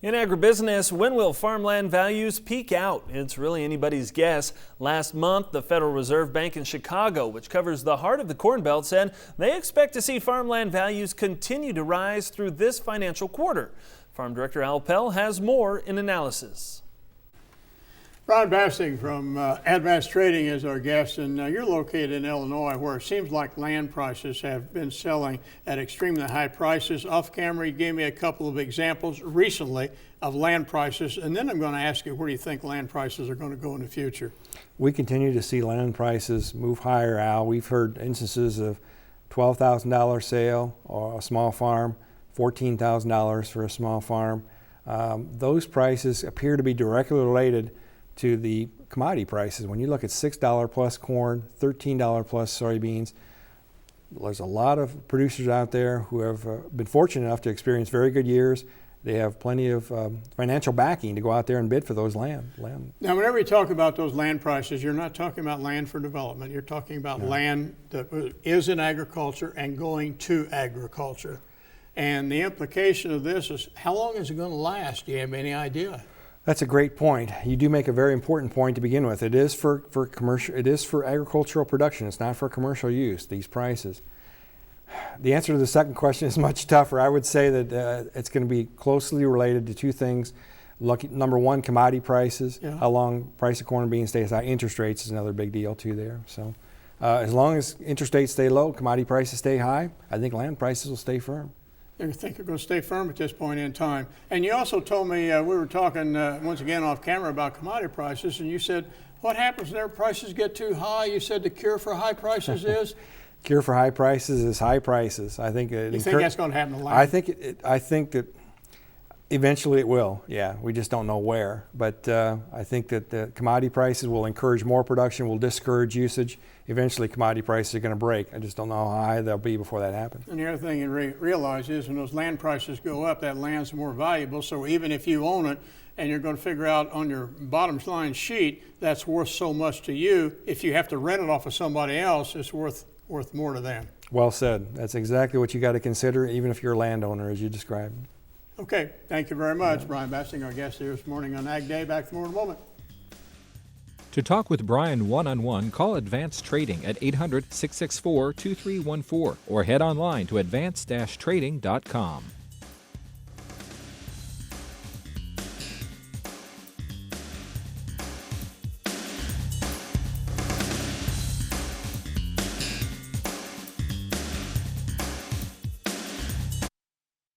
In agribusiness, when will farmland values peak out? It's really anybody's guess. Last month, the Federal Reserve Bank in Chicago, which covers the heart of the Corn Belt, said they expect to see farmland values continue to rise through this financial quarter. Farm Director Al Pell has more in analysis. Brian Basting from Advance Trading is our guest, and you're located in Illinois, where it seems like land prices have been selling at extremely high prices. Off camera, you gave me a couple of examples recently of land prices, and then I'm going to ask you, where do you think land prices are going to go in the future? We continue to see land prices move higher, Al. We've heard instances of $12,000 sale or a small farm, $14,000 for a small farm. Those prices appear to be directly related to the commodity prices. When you look at $6 plus corn, $13 plus soybeans, there's a lot of producers out there who have been fortunate enough to experience very good years. They have plenty of financial backing to go out there and bid for those land. Now, whenever you talk about those land prices, you're not talking about land for development. You're talking about land that is in agriculture and going to agriculture. And the implication of this is, how long is it going to last? Do you have any idea? That's a great point. You do make a very important point to begin with. It is for commercial. It is for agricultural production. It's not for commercial use, these prices. The answer to the second question is much tougher. I would say that it's going to be closely related to two things. Number one, commodity prices. Yeah. How long price of corn and beans stays high. Interest rates is another big deal too there. So as long as interest rates stay low, commodity prices stay high, I think land prices will stay firm. I think they're going to stay firm at this point in time. And you also told me, we were talking once again off camera about commodity prices, and you said, what happens when their prices get too high? You said the cure for high prices is? Cure for high prices is high prices. I think you think that's going to happen a lot? I think that eventually it will. Yeah, we just don't know where. But I think that the commodity prices will encourage more production, will discourage usage. Eventually commodity prices are going to break. I just don't know how high they'll be before that happens. And the other thing you realize is when those land prices go up, that land's more valuable. So even if you own it and you're going to figure out on your bottom line sheet that's worth so much to you, if you have to rent it off of somebody else, it's worth more to them. Well said. That's exactly what you got to consider, even if you're a landowner, as you described. Okay, thank you very much. Brian Basting, our guest here this morning on Ag Day. Back for more in a moment. To talk with Brian one-on-one, call Advance Trading at 800-664-2314 or head online to advance-trading.com.